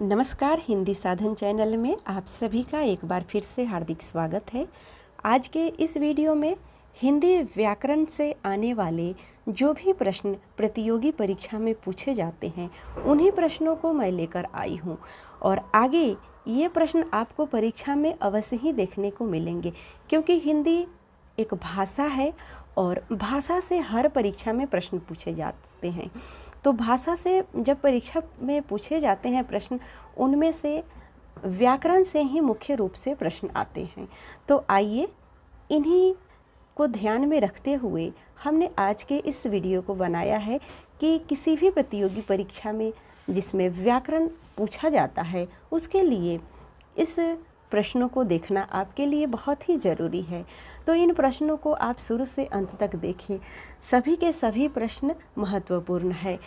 नमस्कार, हिंदी साधन चैनल में आप सभी का एक बार फिर से हार्दिक स्वागत है। आज के इस वीडियो में हिंदी व्याकरण से आने वाले जो भी प्रश्न प्रतियोगी परीक्षा में पूछे जाते हैं उन्हीं प्रश्नों को मैं लेकर आई हूँ और आगे ये प्रश्न आपको परीक्षा में अवश्य ही देखने को मिलेंगे, क्योंकि हिंदी एक भाषा है और भाषा से हर परीक्षा में प्रश्न पूछे जाते हैं। तो भाषा से जब परीक्षा में पूछे जाते हैं प्रश्न, उनमें से व्याकरण से ही मुख्य रूप से प्रश्न आते हैं। तो आइए इन्हीं को ध्यान में रखते हुए हमने आज के इस वीडियो को बनाया है कि किसी भी प्रतियोगी परीक्षा में जिसमें व्याकरण पूछा जाता है उसके लिए इस प्रश्नों को देखना आपके लिए बहुत ही ज़रूरी है। तो इन प्रश्नों को आप शुरू से अंत तक देखें, सभी के सभी प्रश्न महत्वपूर्ण है।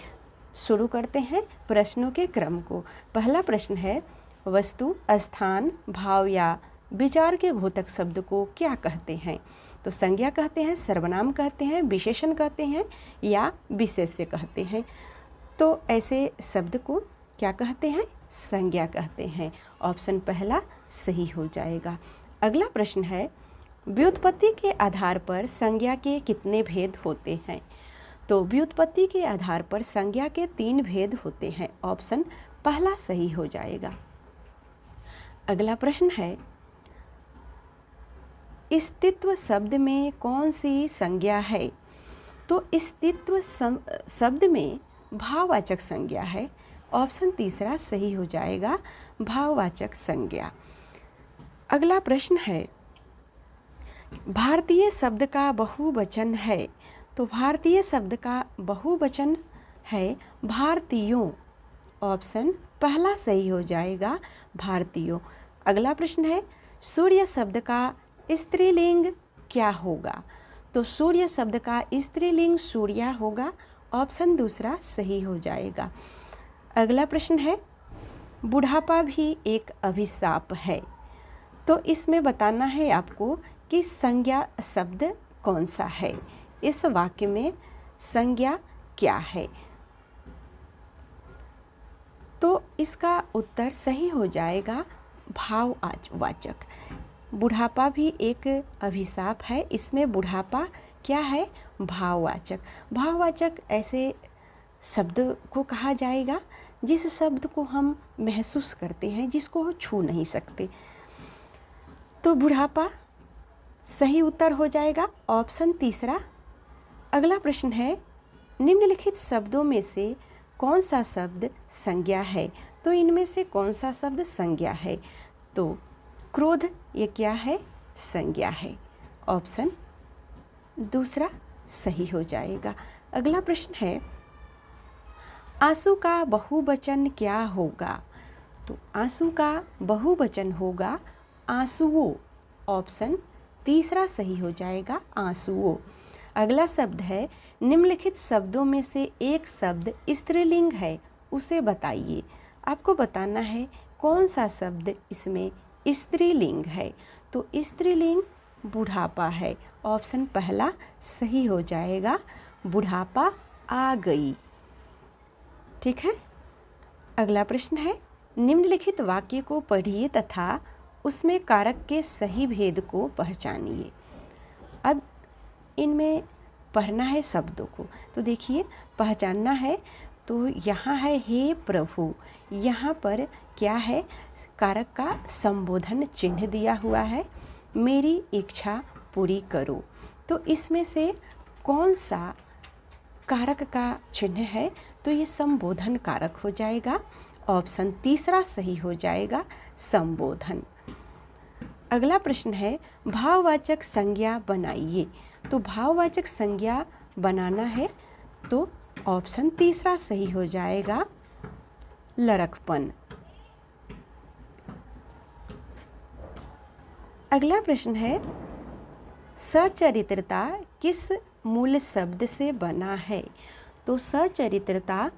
शुरू करते हैं प्रश्नों के क्रम को। पहला प्रश्न है, वस्तु, स्थान, भाव या विचार के घोतक शब्द को क्या कहते हैं? तो संज्ञा कहते हैं, सर्वनाम कहते हैं, विशेषण कहते हैं या विशेष्य कहते हैं। तो ऐसे शब्द को क्या कहते हैं? संज्ञा कहते हैं। ऑप्शन पहला सही हो जाएगा। अगला प्रश्न है, व्युत्पत्ति के आधार पर संज्ञा के कितने भेद होते हैं? तो व्युत्पत्ति के आधार पर संज्ञा के 3 भेद होते हैं। ऑप्शन पहला सही हो जाएगा। अगला प्रश्न है, स्थित्व शब्द में कौन सी संज्ञा है? तो स्थित्व शब्द में भाववाचक संज्ञा है। ऑप्शन तीसरा सही हो जाएगा, भाववाचक संज्ञा। अगला प्रश्न है, भारतीय शब्द का बहुवचन है। तो भारतीय शब्द का बहुवचन है भारतीयों। ऑप्शन पहला सही हो जाएगा, भारतीयों। अगला प्रश्न है, सूर्य शब्द का स्त्रीलिंग क्या होगा? तो सूर्य शब्द का स्त्रीलिंग सूर्या होगा। ऑप्शन दूसरा सही हो जाएगा। अगला प्रश्न है, बुढ़ापा भी एक अभिशाप है। तो इसमें बताना है आपको कि संज्ञा शब्द कौन सा है, इस वाक्य में संज्ञा क्या है। तो इसका उत्तर सही हो जाएगा, भाववाचक। बुढ़ापा भी एक अभिशाप है, इसमें बुढ़ापा क्या है? भाववाचक। भाववाचक ऐसे शब्द को कहा जाएगा जिस शब्द को हम महसूस करते हैं, जिसको हम छू नहीं सकते। तो बुढ़ापा सही उत्तर हो जाएगा, ऑप्शन तीसरा। अगला प्रश्न है, निम्नलिखित शब्दों में से कौन सा शब्द संज्ञा है? तो इनमें से कौन सा शब्द संज्ञा है? तो क्रोध ये क्या है? संज्ञा है। ऑप्शन दूसरा सही हो जाएगा। अगला प्रश्न है, आंसू का बहुवचन क्या होगा? तो आंसू का बहुवचन होगा आंसुओं। ऑप्शन तीसरा सही हो जाएगा, आंसुओं। अगला शब्द है, निम्नलिखित शब्दों में से एक शब्द स्त्रीलिंग है, उसे बताइए। आपको बताना है कौन सा शब्द इसमें स्त्रीलिंग है। तो स्त्रीलिंग बुढ़ापा है। ऑप्शन पहला सही हो जाएगा, बुढ़ापा आ गई। ठीक है। अगला प्रश्न है, निम्नलिखित वाक्य को पढ़िए तथा उसमें कारक के सही भेद को पहचानिए। अब इनमें पढ़ना है शब्दों को, तो देखिए पहचानना है। तो यहाँ है हे प्रभु, यहाँ पर क्या है? कारक का संबोधन चिन्ह दिया हुआ है, मेरी इच्छा पूरी करो। तो इसमें से कौन सा कारक का चिन्ह है? तो ये संबोधन कारक हो जाएगा। ऑप्शन तीसरा सही हो जाएगा, संबोधन। अगला प्रश्न है, भाववाचक संज्ञा बनाइए। तो भाववाचक संज्ञा बनाना है, तो ऑप्शन तीसरा सही हो जाएगा, लड़कपन। अगला प्रश्न है, सचरित्रता किस मूल शब्द से बना है? तो सचरित्रता,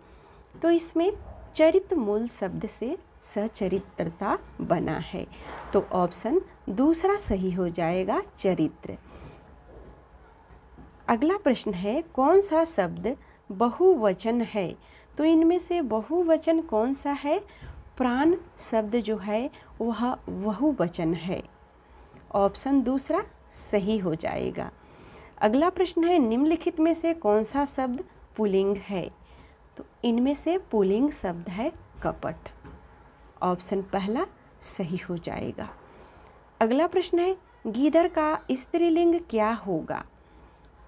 तो इसमें चरित्र मूल शब्द से सचरित्रता बना है। तो ऑप्शन दूसरा सही हो जाएगा, चरित्र। अगला प्रश्न है, कौन सा शब्द बहुवचन है? तो इनमें से बहुवचन कौन सा है? प्राण शब्द जो है वह बहुवचन है। ऑप्शन दूसरा सही हो जाएगा। अगला प्रश्न है निम्नलिखित में से कौन सा शब्द पुल्लिंग है? तो इनमें से पुल्लिंग शब्द है कपट। ऑप्शन पहला सही हो जाएगा। अगला प्रश्न है गीदड़ का स्त्रीलिंग क्या होगा?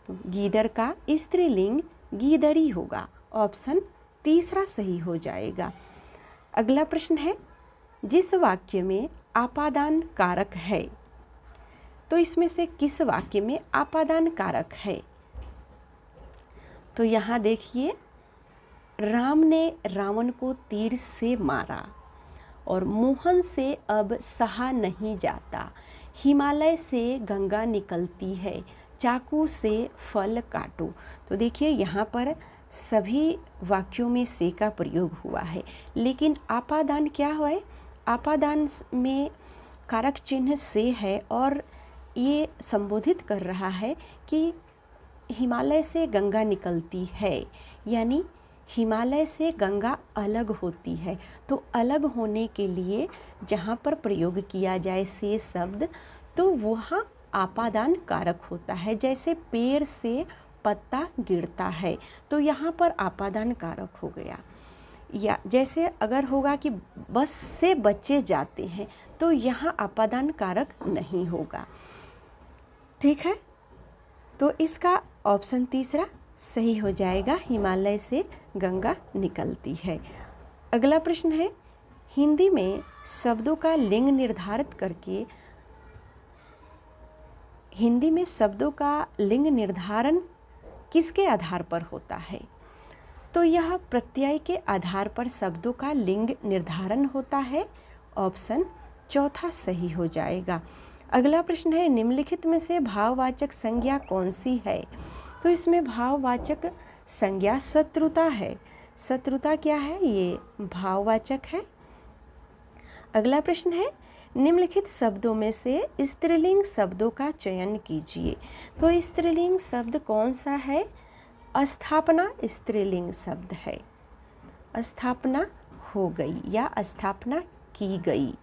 तो गीदड़ का स्त्रीलिंग गीदड़ी होगा। ऑप्शन तीसरा सही हो जाएगा। अगला प्रश्न है जिस वाक्य में आपादान कारक है, तो इसमें से किस वाक्य में आपादान कारक है? तो यहाँ देखिए, राम ने रावण को तीर से मारा और मोहन से अब सहा नहीं जाता, हिमालय से गंगा निकलती है, चाकू से फल काटो। तो देखिए यहाँ पर सभी वाक्यों में से का प्रयोग हुआ है, लेकिन आपादान क्या हुआ है? आपादान में कारक चिन्ह से है और ये संबोधित कर रहा है कि हिमालय से गंगा निकलती है, यानी हिमालय से गंगा अलग होती है। तो अलग होने के लिए जहाँ पर प्रयोग किया जाए से शब्द, तो वहाँ आपादान कारक होता है। जैसे पेड़ से पत्ता गिरता है, तो यहाँ पर आपादान कारक हो गया। या जैसे अगर होगा कि बस से बच्चे जाते हैं, तो यहाँ आपादान कारक नहीं होगा। ठीक है, तो इसका ऑप्शन तीसरा सही हो जाएगा, हिमालय से गंगा निकलती है। अगला प्रश्न है हिंदी में शब्दों का लिंग निर्धारित करके, हिंदी में शब्दों का लिंग निर्धारण किसके आधार पर होता है? तो यह प्रत्यय के आधार पर शब्दों का लिंग निर्धारण होता है। ऑप्शन चौथा सही हो जाएगा। अगला प्रश्न है निम्नलिखित में से भाववाचक संज्ञा कौन सी है? तो इसमें भाववाचक संज्ञा शत्रुता है। शत्रुता क्या है? ये भाववाचक है। अगला प्रश्न है निम्नलिखित शब्दों में से स्त्रीलिंग शब्दों का चयन कीजिए। तो स्त्रीलिंग शब्द कौन सा है? स्थापना स्त्रीलिंग शब्द है। स्थापना हो गई या स्थापना की गई।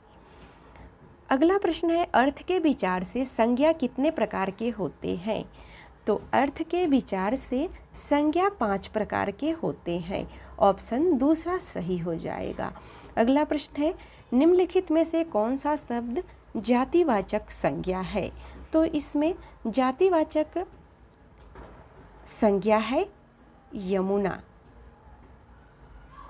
अगला प्रश्न है अर्थ के विचार से संज्ञा कितने प्रकार के होते हैं? तो अर्थ के विचार से संज्ञा 5 प्रकार के होते हैं। ऑप्शन दूसरा सही हो जाएगा। अगला प्रश्न है निम्नलिखित में से कौन सा शब्द जातिवाचक संज्ञा है? तो इसमें जातिवाचक संज्ञा है यमुना।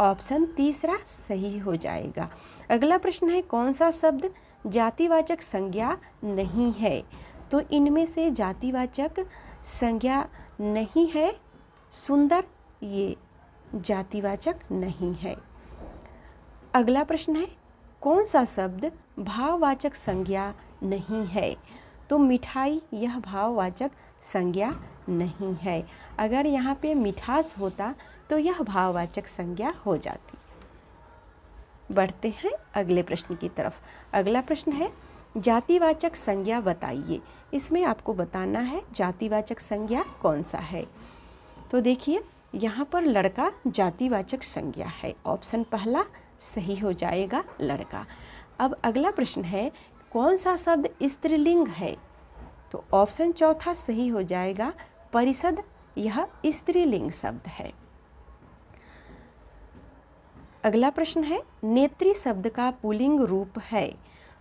ऑप्शन तीसरा सही हो जाएगा। अगला प्रश्न है कौन सा शब्द जातिवाचक संज्ञा नहीं है? तो इनमें से जातिवाचक संज्ञा नहीं है सुंदर, ये जातिवाचक नहीं है। अगला प्रश्न है कौन सा शब्द भाववाचक संज्ञा नहीं है? तो मिठाई यह भाववाचक संज्ञा नहीं है। अगर यहाँ पे मिठास होता तो यह भाववाचक संज्ञा हो जाती। बढ़ते हैं अगले प्रश्न की तरफ। अगला प्रश्न है जातिवाचक संज्ञा बताइए। इसमें आपको बताना है जातिवाचक संज्ञा कौन सा है। तो देखिए यहाँ पर लड़का जातिवाचक संज्ञा है। ऑप्शन पहला सही हो जाएगा, लड़का। अब अगला प्रश्न है कौन सा शब्द स्त्रीलिंग है? तो ऑप्शन चौथा सही हो जाएगा, परिषद यह स्त्रीलिंग शब्द है। अगला प्रश्न है नेत्री शब्द का पुल्लिंग रूप है?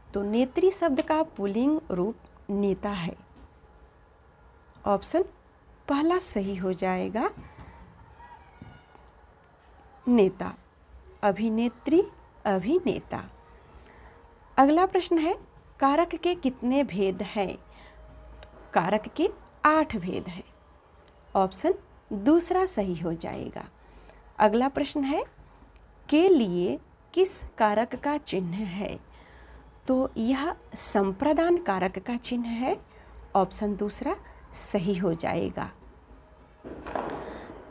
तो नेत्री शब्द का पुल्लिंग रूप नेता है। ऑप्शन पहला सही हो जाएगा, नेता। अभिनेत्री, अभिनेता। अगला प्रश्न है कारक के कितने भेद हैं? कारक के 8 भेद हैं। ऑप्शन दूसरा सही हो जाएगा। अगला प्रश्न है के लिए किस कारक का चिन्ह है? तो यह संप्रदान कारक का चिन्ह है। ऑप्शन दूसरा सही हो जाएगा।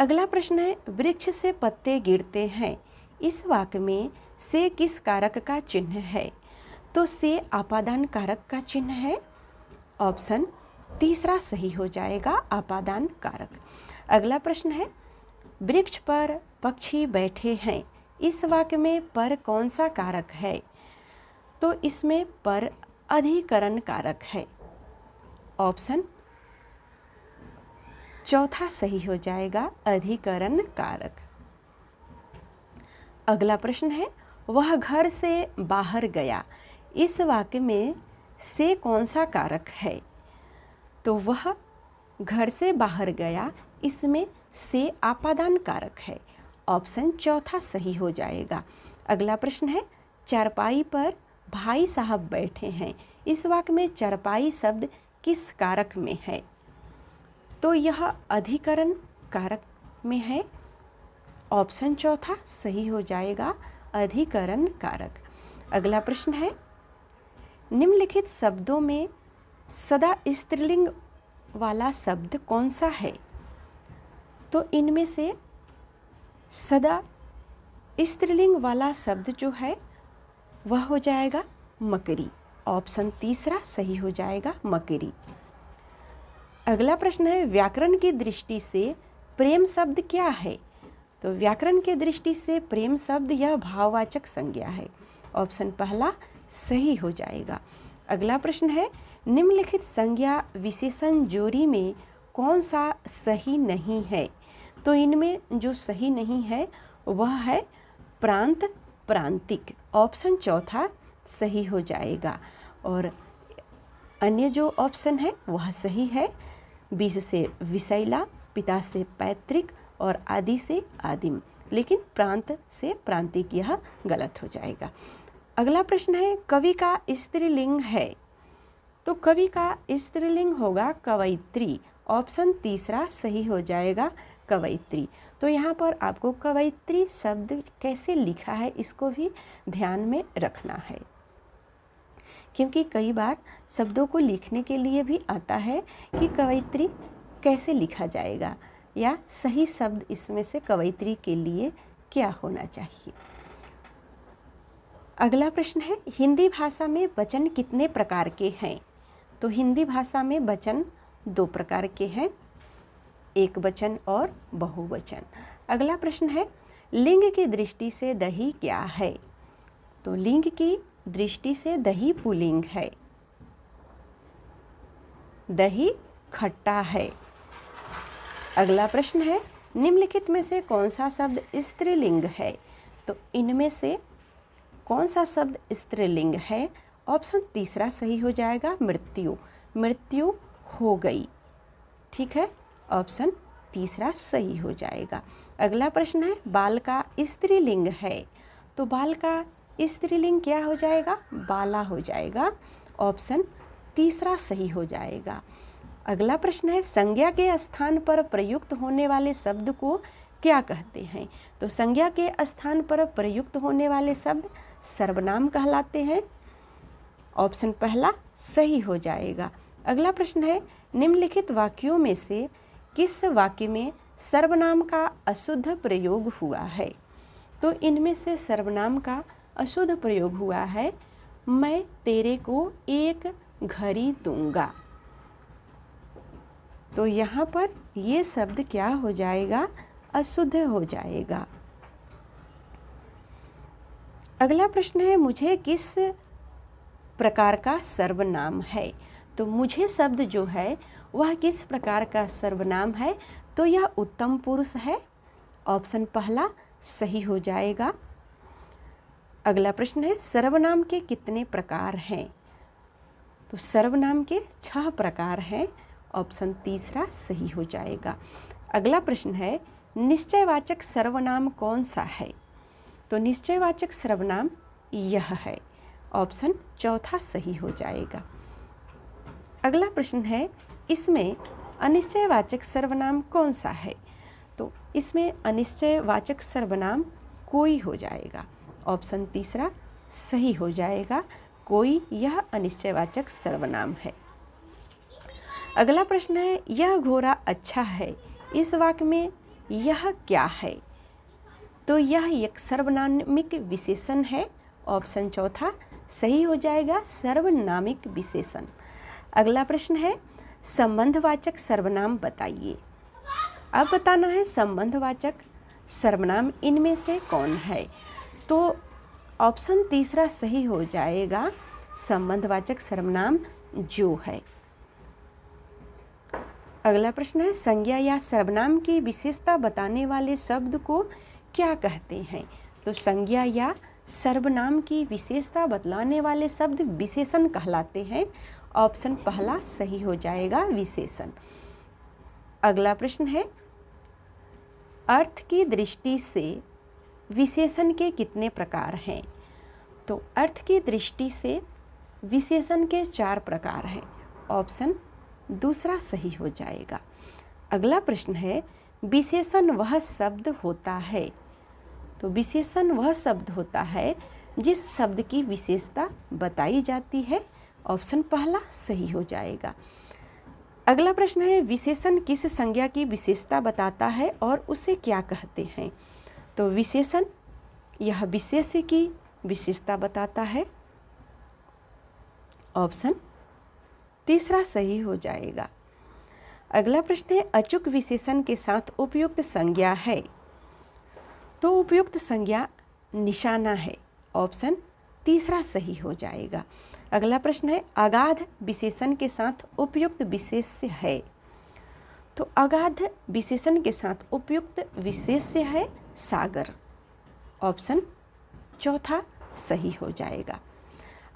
अगला प्रश्न है वृक्ष से पत्ते गिरते हैं, इस वाक्य में से किस कारक का चिन्ह है? तो से आपादान कारक का चिन्ह है। ऑप्शन तीसरा सही हो जाएगा, आपादान कारक। अगला प्रश्न है वृक्ष पर पक्षी बैठे हैं, इस वाक्य में पर कौन सा कारक है? तो इसमें पर अधिकरण कारक है। ऑप्शन चौथा सही हो जाएगा, अधिकरण कारक। अगला प्रश्न है, वह घर से बाहर गया। इस वाक्य में से कौन सा कारक है? तो वह घर से बाहर गया, इसमें से आपादान कारक है। ऑप्शन चौथा सही हो जाएगा। अगला प्रश्न है, चारपाई पर भाई साहब बैठे हैं। इस वाक्य में चारपाई शब्द किस कारक में है? तो यह अधिकरण कारक में है। ऑप्शन चौथा सही हो जाएगा, अधिकरण कारक। अगला प्रश्न है, निम्नलिखित शब्दों में सदा स्त्रीलिंग वाला शब्द कौन सा है? तो इनमें से सदा स्त्रीलिंग वाला शब्द जो है वह हो जाएगा मकरी। ऑप्शन तीसरा सही हो जाएगा, मकरी। अगला प्रश्न है, व्याकरण की दृष्टि से प्रेम शब्द क्या है? तो व्याकरण की दृष्टि से प्रेम शब्द यह भाववाचक संज्ञा है। ऑप्शन पहला सही हो जाएगा। अगला प्रश्न है, निम्नलिखित संज्ञा विशेषण जोड़ी में कौन सा सही नहीं है? तो इनमें जो सही नहीं है वह है प्रांत, प्रांतिक। ऑप्शन चौथा सही हो जाएगा। और अन्य जो ऑप्शन है वह सही है। बीज से विषैला, पिता से पैतृक और आदि से आदिम, लेकिन प्रांत से प्रांतिक यह गलत हो जाएगा। अगला प्रश्न है, कवि का स्त्रीलिंग है। तो कवि का स्त्रीलिंग होगा कवयित्री। ऑप्शन तीसरा सही हो जाएगा, कवयित्री। तो यहाँ पर आपको कवयित्री शब्द कैसे लिखा है इसको भी ध्यान में रखना है, क्योंकि कई बार शब्दों को लिखने के लिए भी आता है कि कवयित्री कैसे लिखा जाएगा या सही शब्द इसमें से कवयित्री के लिए क्या होना चाहिए। अगला प्रश्न है, हिंदी भाषा में वचन कितने प्रकार के हैं? तो हिंदी भाषा में वचन 2 प्रकार के हैं, एक वचन और बहुवचन। अगला प्रश्न है, लिंग की दृष्टि से दही क्या है? तो लिंग की दृष्टि से दही पुल्लिंग है, दही खट्टा है। अगला प्रश्न है, निम्नलिखित में से कौन सा शब्द स्त्रीलिंग है? तो इनमें से कौन सा शब्द स्त्रीलिंग है? ऑप्शन तीसरा सही हो जाएगा, मृत्यु। मृत्यु हो गई, ठीक है, ऑप्शन तीसरा सही हो जाएगा। अगला प्रश्न है, बाल का स्त्रीलिंग है। तो बाल का स्त्रीलिंग क्या हो जाएगा? बाला हो जाएगा। ऑप्शन तीसरा सही हो जाएगा। अगला प्रश्न है, संज्ञा के स्थान पर प्रयुक्त होने वाले शब्द को क्या कहते हैं? तो संज्ञा के स्थान पर प्रयुक्त होने वाले शब्द सर्वनाम कहलाते हैं। ऑप्शन पहला सही हो जाएगा। अगला प्रश्न है, निम्नलिखित वाक्यों में से किस वाक्य में सर्वनाम का अशुद्ध प्रयोग हुआ है? तो इनमें से सर्वनाम का अशुद्ध प्रयोग हुआ है, मैं तेरे को एक घड़ी दूंगा। तो यहाँ पर ये शब्द क्या हो जाएगा? अशुद्ध हो जाएगा। अगला प्रश्न है, मुझे किस प्रकार का सर्वनाम है? तो मुझे शब्द जो है वह किस प्रकार का सर्वनाम है? तो यह उत्तम पुरुष है। ऑप्शन पहला सही हो जाएगा। अगला प्रश्न है, सर्वनाम के कितने प्रकार हैं? तो सर्वनाम के 6 प्रकार हैं। ऑप्शन तीसरा सही हो जाएगा। अगला प्रश्न है, निश्चयवाचक सर्वनाम कौन सा है? तो निश्चयवाचक सर्वनाम यह है। ऑप्शन चौथा सही हो जाएगा। अगला प्रश्न है, इसमें अनिश्चयवाचक सर्वनाम कौन सा है? तो इसमें अनिश्चयवाचक सर्वनाम कोई हो जाएगा। ऑप्शन तीसरा सही हो जाएगा, कोई यह अनिश्चयवाचक सर्वनाम है। अगला प्रश्न है, यह घोड़ा अच्छा है। इस वाक्य में यह क्या है? तो यह एक सर्वनामिक विशेषण है। ऑप्शन चौथा सही हो जाएगा, सर्वनामिक विशेषण। अगला प्रश्न है, संबंधवाचक सर्वनाम बताइए। अब बताना है संबंधवाचक सर्वनाम इनमें से कौन है? तो ऑप्शन तीसरा सही हो जाएगा, संबंधवाचक सर्वनाम जो है। अगला प्रश्न है, संज्ञा या सर्वनाम की विशेषता बताने वाले शब्द को क्या कहते हैं? तो संज्ञा या सर्वनाम की विशेषता बतलाने वाले शब्द विशेषण कहलाते हैं। ऑप्शन पहला सही हो जाएगा, विशेषण। अगला प्रश्न है, अर्थ की दृष्टि से विशेषण के कितने प्रकार हैं? तो अर्थ की दृष्टि से विशेषण के 4 प्रकार हैं। ऑप्शन दूसरा सही हो जाएगा। अगला प्रश्न है, विशेषण वह शब्द होता है। तो विशेषण वह शब्द होता है जिस शब्द की विशेषता बताई जाती है। ऑप्शन पहला सही हो जाएगा। अगला प्रश्न है, विशेषण किस संज्ञा की विशेषता बताता है और उसे क्या कहते हैं? तो विशेषण यह विशेष्य की विशेषता बताता है। ऑप्शन तीसरा सही हो जाएगा। अगला प्रश्न है, अचूक विशेषण के साथ उपयुक्त संज्ञा है। तो उपयुक्त संज्ञा निशाना है। ऑप्शन तीसरा सही हो जाएगा। अगला प्रश्न है, अगाध विशेषण के साथ उपयुक्त विशेष्य है। तो अगाध विशेषण के साथ उपयुक्त विशेष्य है सागर। ऑप्शन चौथा सही हो जाएगा।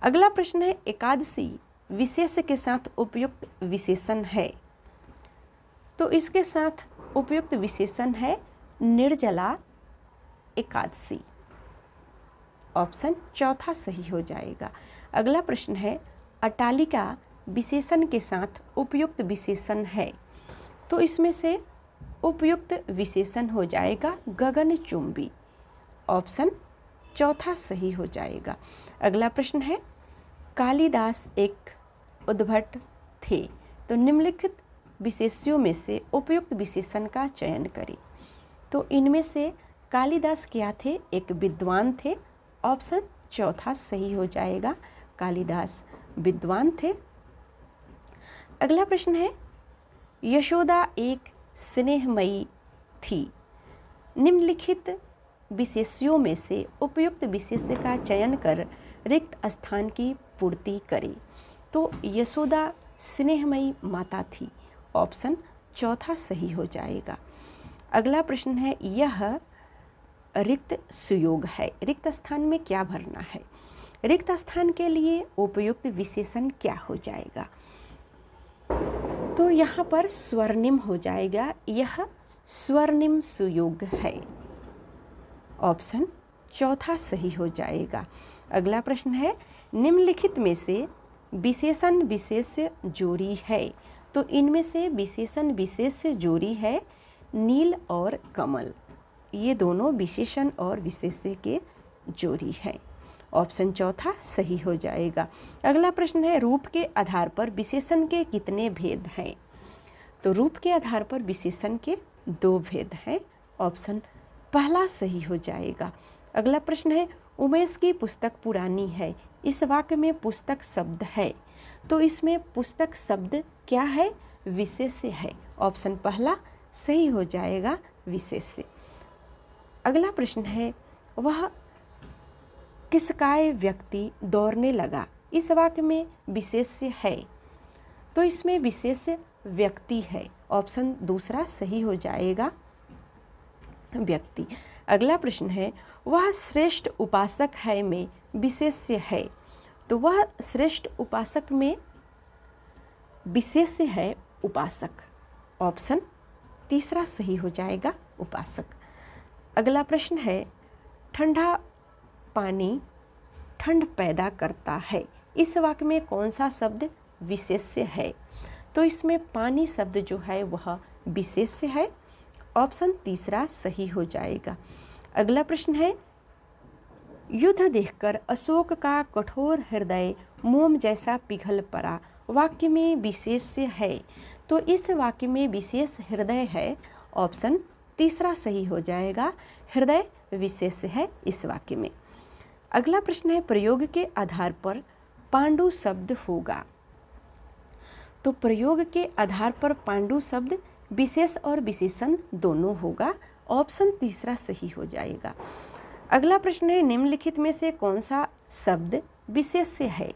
अगला प्रश्न है, एकादशी विशेष्य के साथ उपयुक्त विशेषण है। तो इसके साथ उपयुक्त विशेषण है निर्जला एकादशी। ऑप्शन चौथा सही हो जाएगा। अगला प्रश्न है, अट्टालिका विशेषण के साथ उपयुक्त विशेषण है। तो इसमें से उपयुक्त विशेषण हो जाएगा गगनचुंबी। ऑप्शन चौथा सही हो जाएगा। अगला प्रश्न है, कालिदास एक उद्भट थे। तो निम्नलिखित विशेष्यों में से उपयुक्त विशेषण का चयन करें। तो इनमें से कालिदास क्या थे? एक विद्वान थे। ऑप्शन चौथा सही हो जाएगा, कालिदास विद्वान थे। अगला प्रश्न है, यशोदा एक स्नेहमयी थी। निम्नलिखित विशेष्यों में से उपयुक्त विशेष्य का चयन कर रिक्त स्थान की पूर्ति करें। तो यशोदा स्नेहमयी माता थी। ऑप्शन चौथा सही हो जाएगा। अगला प्रश्न है, यह रिक्त सुयोग है। रिक्त स्थान में क्या भरना है? रिक्त स्थान के लिए उपयुक्त विशेषण क्या हो जाएगा? तो यहाँ पर स्वर्णिम हो जाएगा। यह स्वर्णिम सुयोग है। ऑप्शन चौथा सही हो जाएगा। अगला प्रश्न है, निम्नलिखित में से विशेषण विशेष्य जोड़ी है। तो इनमें से विशेषण विशेष्य जोड़ी है नील और कमल। ये दोनों विशेषण और विशेष्य के जोड़ी है। ऑप्शन चौथा सही हो जाएगा। अगला प्रश्न है, रूप के आधार पर विशेषण के कितने भेद हैं? तो रूप के आधार पर विशेषण के 2 भेद हैं। ऑप्शन पहला सही हो जाएगा। अगला प्रश्न है, उमेश की पुस्तक पुरानी है। इस वाक्य में पुस्तक शब्द है। तो इसमें पुस्तक शब्द क्या है? विशेष्य है। ऑप्शन पहला सही हो जाएगा, विशेष्य। अगला प्रश्न है, वह किसकाय व्यक्ति दौड़ने लगा। इस वाक्य में विशेष्य है। तो इसमें विशेष्य व्यक्ति है। ऑप्शन दूसरा सही हो जाएगा, व्यक्ति। अगला प्रश्न है, वह श्रेष्ठ उपासक है में विशेष्य है। तो वह श्रेष्ठ उपासक में विशेष्य है उपासक। ऑप्शन तीसरा सही हो जाएगा, उपासक। अगला प्रश्न है, ठंडा पानी ठंड पैदा करता है। इस वाक्य में कौन सा शब्द विशेष्य है? तो इसमें पानी शब्द जो है वह विशेष्य है। ऑप्शन तीसरा सही हो जाएगा। अगला प्रश्न है, युद्ध देखकर अशोक का कठोर हृदय मोम जैसा पिघल पड़ा। वाक्य में विशेष्य है। तो इस वाक्य में विशेष हृदय है। ऑप्शन तीसरा सही हो जाएगा, हृदय विशेष्य है इस वाक्य में। अगला प्रश्न है, प्रयोग के आधार पर पांडु शब्द होगा। तो प्रयोग के आधार पर पांडु शब्द विशेष और विशेषण दोनों होगा। ऑप्शन तीसरा सही हो जाएगा। अगला प्रश्न है निम्नलिखित में से कौन सा शब्द विशेष्य है?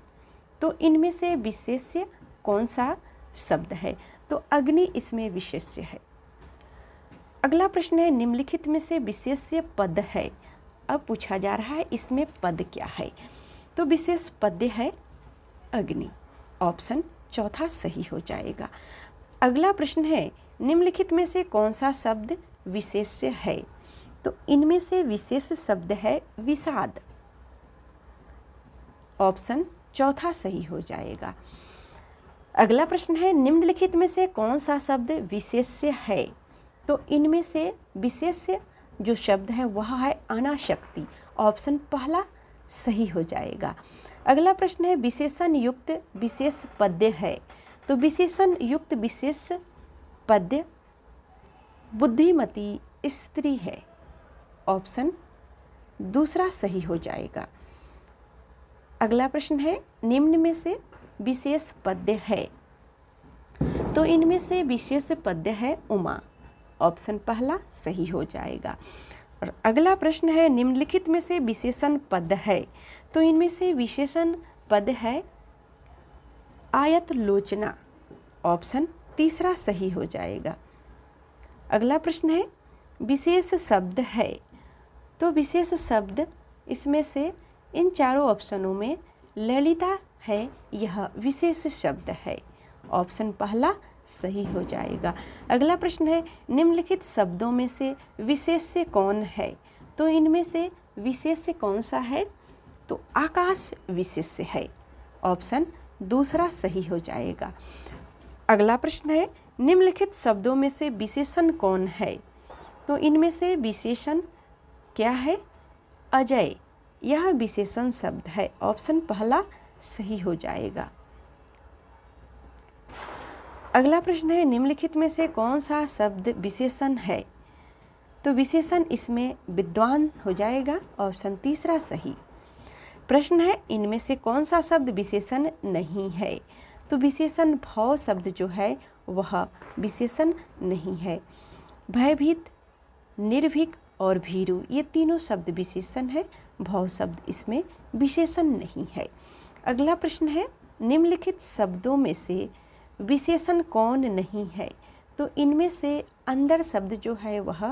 तो इनमें से विशेष्य कौन सा शब्द है? तो अग्नि इसमें विशेष्य है। अगला प्रश्न है निम्नलिखित में से विशेष्य पद है। अब पूछा जा रहा है इसमें पद क्या है? तो विशेष पद है अग्नि, ऑप्शन चौथा सही हो जाएगा। अगला प्रश्न है निम्नलिखित में से कौन सा शब्द विशेष्य है? तो इनमें से विशेष शब्द है विषाद, ऑप्शन चौथा सही हो जाएगा। अगला प्रश्न है निम्नलिखित में से कौन सा शब्द विशेष्य है? तो इनमें से विशेष्य जो शब्द है वह है अनाशक्ति, ऑप्शन पहला सही हो जाएगा। अगला प्रश्न है विशेषण युक्त विशेष पद्य है। तो विशेषण युक्त विशेष पद्य बुद्धिमती स्त्री है, ऑप्शन दूसरा सही हो जाएगा। अगला प्रश्न है निम्न में से विशेष पद्य है। तो इनमें से विशेष पद्य है उमा, ऑप्शन पहला सही हो जाएगा। और अगला प्रश्न है निम्नलिखित में से विशेषण पद है। तो इनमें से विशेषण पद है आयत लोचना, ऑप्शन तीसरा सही हो जाएगा। अगला प्रश्न है विशेष शब्द है। तो विशेष शब्द इसमें से इन चारों ऑप्शनों में ललिता है, यह विशेष शब्द है, ऑप्शन पहला सही हो जाएगा। अगला प्रश्न है निम्नलिखित शब्दों में से विशेष्य कौन है? तो इनमें से विशेष्य कौन सा है? तो आकाश विशेष्य है, ऑप्शन दूसरा सही हो जाएगा। अगला प्रश्न है निम्नलिखित शब्दों में से विशेषण कौन है? तो इनमें से विशेषण क्या है? अजय, यह विशेषण शब्द है, ऑप्शन पहला सही हो जाएगा। अगला प्रश्न है निम्नलिखित में से कौन सा शब्द विशेषण है? तो विशेषण इसमें विद्वान हो जाएगा, ऑप्शन तीसरा सही। प्रश्न है इनमें से कौन सा शब्द विशेषण नहीं है? तो विशेषण भव शब्द जो है वह विशेषण नहीं है। भयभीत, निर्भीक और भीरु ये तीनों शब्द विशेषण है, भव शब्द इसमें विशेषण नहीं है। अगला प्रश्न है निम्नलिखित शब्दों में से विशेषण कौन नहीं है? तो इनमें से अंदर शब्द जो है वह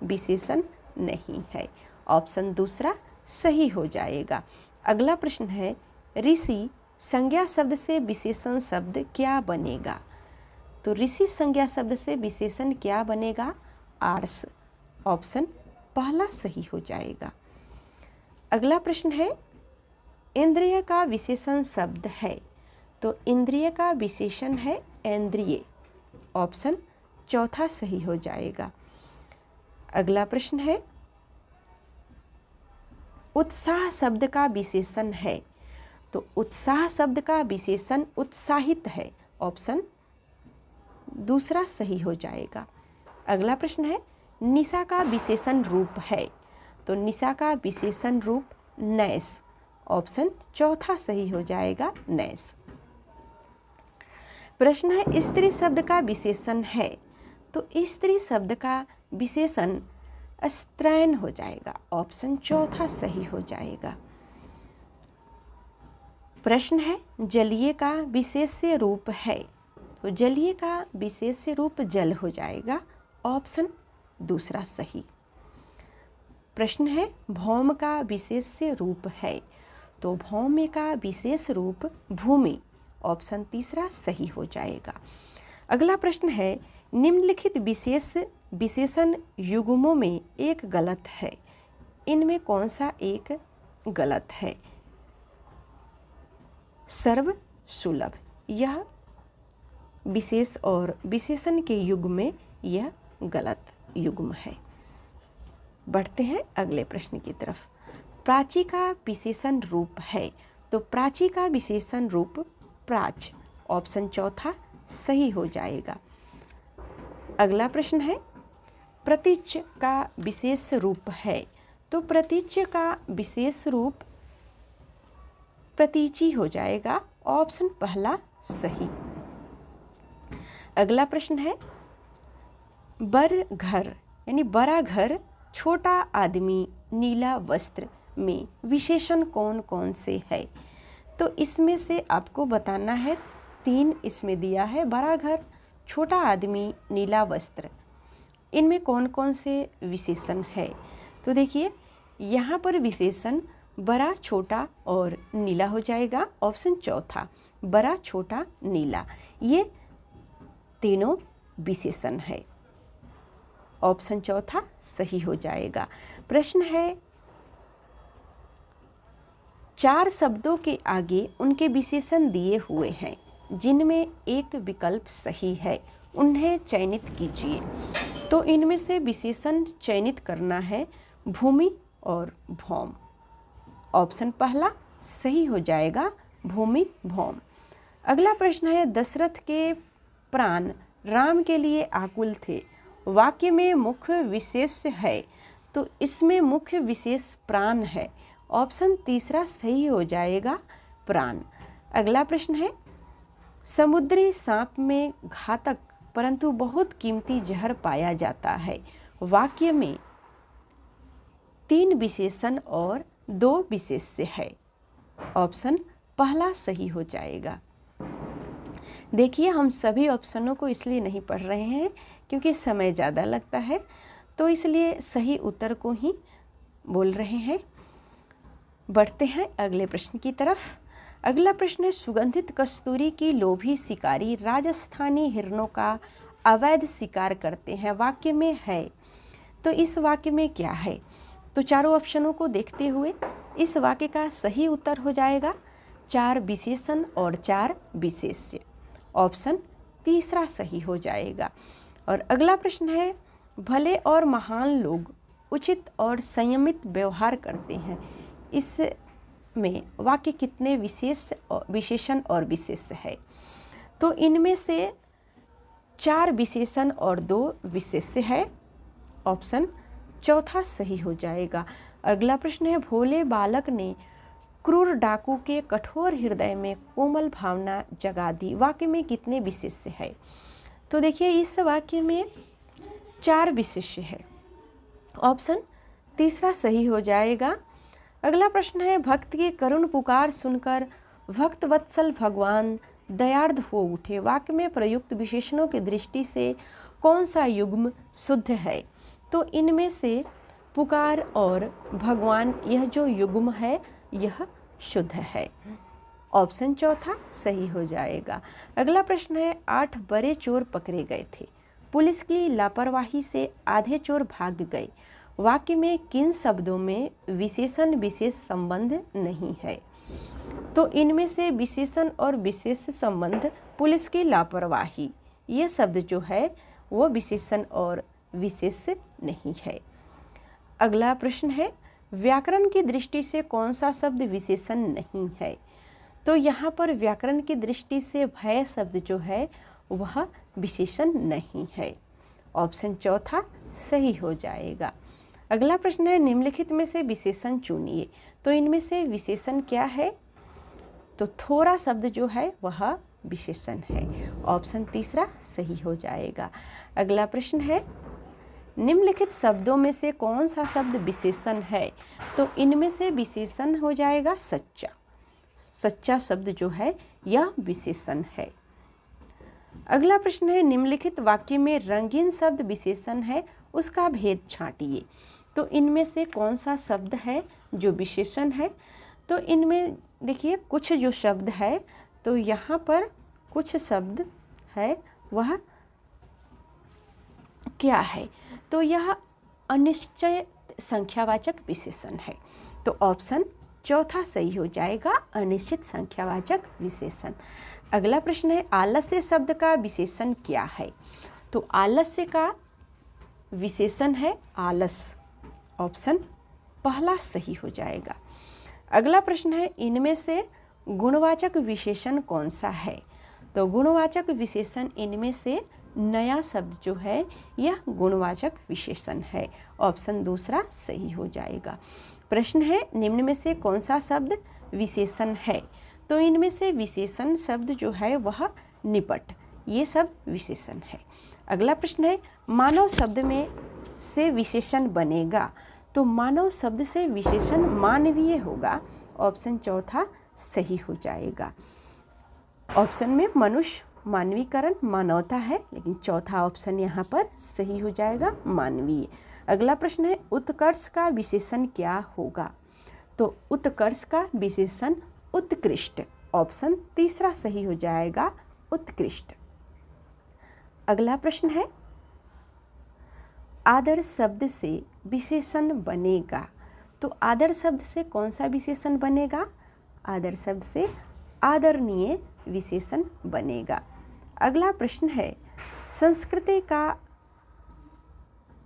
विशेषण नहीं है, ऑप्शन दूसरा सही हो जाएगा। अगला प्रश्न है ऋषि संज्ञा शब्द से विशेषण शब्द क्या बनेगा? तो ऋषि संज्ञा शब्द से विशेषण क्या बनेगा? आर्स, ऑप्शन पहला सही हो जाएगा। अगला प्रश्न है इंद्रिय का विशेषण शब्द है। तो इंद्रिय का विशेषण है इंद्रिय, ऑप्शन चौथा सही हो जाएगा। अगला प्रश्न है उत्साह शब्द का विशेषण है। तो उत्साह शब्द का विशेषण उत्साहित है, ऑप्शन दूसरा सही हो जाएगा। अगला प्रश्न है निशा का विशेषण रूप है। तो निशा का विशेषण रूप नैस, ऑप्शन चौथा सही हो जाएगा, नैस। प्रश्न है स्त्री शब्द का विशेषण है। तो स्त्री शब्द का विशेषण स्त्रैण हो जाएगा, ऑप्शन चौथा सही हो जाएगा। प्रश्न है जलीय का विशेष्य रूप है। तो जलीय का विशेष्य रूप जल हो जाएगा, ऑप्शन दूसरा सही। प्रश्न है भौम का विशेष्य रूप है। तो भौम का विशेष रूप भूमि, ऑप्शन तीसरा सही हो जाएगा। अगला प्रश्न है निम्नलिखित विशेषण युग्मों में एक गलत है। इनमें कौन सा एक गलत है? सर्व सुलभ, यह विशेष और विशेषण के युग में यह गलत युग्म है। बढ़ते हैं अगले प्रश्न की तरफ। प्राची का विशेषण रूप है। तो प्राची का विशेषण रूप प्राच, ऑप्शन चौथा सही हो जाएगा। अगला प्रश्न है प्रतीच्य का विशेष रूप है। तो प्रतीच्य का विशेष रूप प्रतीचि हो जाएगा, ऑप्शन पहला सही। अगला प्रश्न है बर घर यानी बड़ा घर, छोटा आदमी, नीला वस्त्र में विशेषण कौन कौन से है? तो इसमें से आपको बताना है, 3 इसमें दिया है, बड़ा घर, छोटा आदमी, नीला वस्त्र, इनमें कौन कौन से विशेषण है? तो देखिए यहाँ पर विशेषण बड़ा, छोटा और नीला हो जाएगा। ऑप्शन चौथा, बड़ा, छोटा, नीला, ये तीनों विशेषण है। ऑप्शन चौथा सही हो जाएगा। प्रश्न है, 4 शब्दों के आगे उनके विशेषण दिए हुए हैं, जिनमें एक विकल्प सही है, उन्हें चयनित कीजिए। तो इनमें से विशेषण चयनित करना है भूमि और भौम। ऑप्शन पहला सही हो जाएगा, भूमि, भौम। अगला प्रश्न है, दशरथ के प्राण राम के लिए आकुल थे, वाक्य में मुख्य विशेष है, तो इसमें मुख्य विशेष प्राण है। ऑप्शन तीसरा सही हो जाएगा, प्राण। अगला प्रश्न है, समुद्री सांप में घातक परंतु बहुत कीमती जहर पाया जाता है, वाक्य में 3 विशेषण और 2 विशेष्य है। ऑप्शन पहला सही हो जाएगा। देखिए हम सभी ऑप्शनों को इसलिए नहीं पढ़ रहे हैं क्योंकि समय ज़्यादा लगता है, तो इसलिए सही उत्तर को ही बोल रहे हैं। बढ़ते हैं अगले प्रश्न की तरफ। अगला प्रश्न है, सुगंधित कस्तूरी की लोभी शिकारी राजस्थानी हिरणों का अवैध शिकार करते हैं, वाक्य में है। तो इस वाक्य में क्या है? तो चारों ऑप्शनों को देखते हुए इस वाक्य का सही उत्तर हो जाएगा 4 विशेषण और 4 विशेष्य। ऑप्शन तीसरा सही हो जाएगा। और अगला प्रश्न है, भले और महान लोग उचित और संयमित व्यवहार करते हैं, इसमें वाक्य कितने विशेषण और विशेष्य है? तो इनमें से 4 विशेषण और 2 विशेष्य है। ऑप्शन चौथा सही हो जाएगा। अगला प्रश्न है, भोले बालक ने क्रूर डाकू के कठोर हृदय में कोमल भावना जगा दी, वाक्य में कितने विशेष्य है? तो देखिए इस वाक्य में 4 विशेष्य है। ऑप्शन तीसरा सही हो जाएगा। अगला प्रश्न है, भक्त की करुण पुकार सुनकर भक्त वत्सल भगवान दयार्द हो उठे, वाक्य में प्रयुक्त विशेषणों की दृष्टि से कौन सा युग्म शुद्ध है? तो इनमें से पुकार और भगवान, यह जो युग्म है यह शुद्ध है। ऑप्शन चौथा सही हो जाएगा। अगला प्रश्न है, 8 बड़े चोर पकड़े गए थे, पुलिस की लापरवाही से आधे चोर भाग गए, वाक्य में किन शब्दों में विशेषण विशेष संबंध नहीं है? तो इनमें से विशेषण और विशेष संबंध, पुलिस की लापरवाही, ये शब्द जो है वो विशेषण और विशेष नहीं है। अगला प्रश्न है, व्याकरण की दृष्टि से कौन सा शब्द विशेषण नहीं है? तो यहाँ पर व्याकरण की दृष्टि से भय शब्द जो है वह विशेषण नहीं है। ऑप्शन चौथा सही हो जाएगा। अगला प्रश्न है, निम्नलिखित में से विशेषण चुनिए। तो इनमें से विशेषण क्या है? तो थोड़ा शब्द जो है वह विशेषण है। ऑप्शन तीसरा सही हो जाएगा। अगला प्रश्न है, निम्नलिखित शब्दों में से कौन सा शब्द विशेषण है? तो इनमें से विशेषण हो जाएगा सच्चा। सच्चा शब्द जो है यह विशेषण है। अगला प्रश्न है, निम्नलिखित वाक्य में रंगीन शब्द विशेषण है, उसका भेद छांटिए। तो इनमें से कौन सा शब्द है जो विशेषण है? तो इनमें देखिए कुछ जो शब्द है, तो यहाँ पर कुछ शब्द है वह क्या है? तो यह अनिश्चय संख्यावाचक विशेषण है। तो ऑप्शन चौथा सही हो जाएगा, अनिश्चित संख्यावाचक विशेषण। अगला प्रश्न है, आलस्य शब्द का विशेषण क्या है? तो आलस्य का विशेषण है आलस। ऑप्शन पहला सही हो जाएगा। अगला प्रश्न है, इनमें से गुणवाचक विशेषण कौन सा है? तो गुणवाचक विशेषण इनमें से नया शब्द जो है यह गुणवाचक विशेषण है। ऑप्शन दूसरा सही हो जाएगा। प्रश्न है, निम्न में से कौन सा शब्द विशेषण है? तो इनमें से विशेषण शब्द जो है वह निपट, ये शब्द विशेषण है। अगला प्रश्न है, मानव शब्द में से विशेषण बनेगा, तो मानव शब्द से विशेषण मानवीय होगा। ऑप्शन चौथा सही हो जाएगा। ऑप्शन में मनुष्य, मानवीकरण, मानवता है, लेकिन चौथा ऑप्शन यहाँ पर सही हो जाएगा, मानवीय। अगला प्रश्न है उत्कर्ष का विशेषण क्या होगा? तो उत्कर्ष का विशेषण उत्कृष्ट। ऑप्शन तीसरा सही हो जाएगा, उत्कृष्ट। अगला प्रश्न है आदर शब्द से विशेषण बनेगा। तो आदर शब्द से कौन सा विशेषण बनेगा? आदर शब्द से आदरणीय विशेषण बनेगा। अगला प्रश्न है संस्कृति का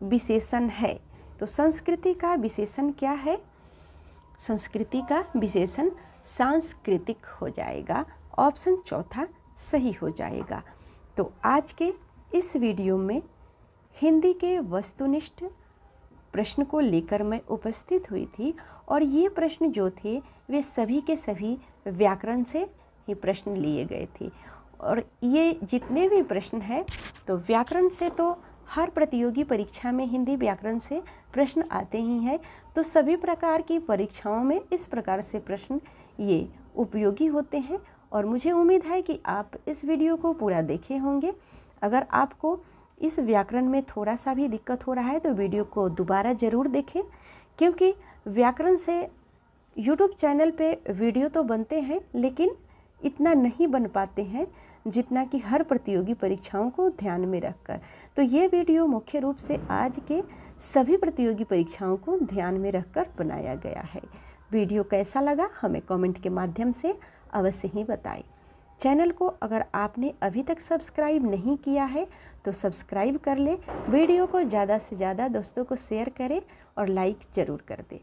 विशेषण है। तो संस्कृति का विशेषण क्या है? संस्कृति का विशेषण सांस्कृतिक हो जाएगा। ऑप्शन चौथा सही हो जाएगा। तो आज के इस वीडियो में हिंदी के वस्तुनिष्ठ प्रश्न को लेकर मैं उपस्थित हुई थी, और ये प्रश्न जो थे वे सभी के सभी व्याकरण से ही प्रश्न लिए गए थे। और ये जितने भी प्रश्न हैं तो व्याकरण से, तो हर प्रतियोगी परीक्षा में हिंदी व्याकरण से प्रश्न आते ही हैं। तो सभी प्रकार की परीक्षाओं में इस प्रकार से प्रश्न ये उपयोगी होते हैं, और मुझे उम्मीद है कि आप इस वीडियो को पूरा देखे होंगे। अगर आपको इस व्याकरण में थोड़ा सा भी दिक्कत हो रहा है तो वीडियो को दोबारा ज़रूर देखें, क्योंकि व्याकरण से यूट्यूब चैनल पे वीडियो तो बनते हैं लेकिन इतना नहीं बन पाते हैं जितना कि हर प्रतियोगी परीक्षाओं को ध्यान में रखकर। तो ये वीडियो मुख्य रूप से आज के सभी प्रतियोगी परीक्षाओं को ध्यान में रखकर बनाया गया है। वीडियो कैसा लगा हमें कमेंट के माध्यम से अवश्य ही बताएं। चैनल को अगर आपने अभी तक सब्सक्राइब नहीं किया है तो सब्सक्राइब कर लें। वीडियो को ज़्यादा से ज़्यादा दोस्तों को शेयर करें और लाइक ज़रूर कर दें।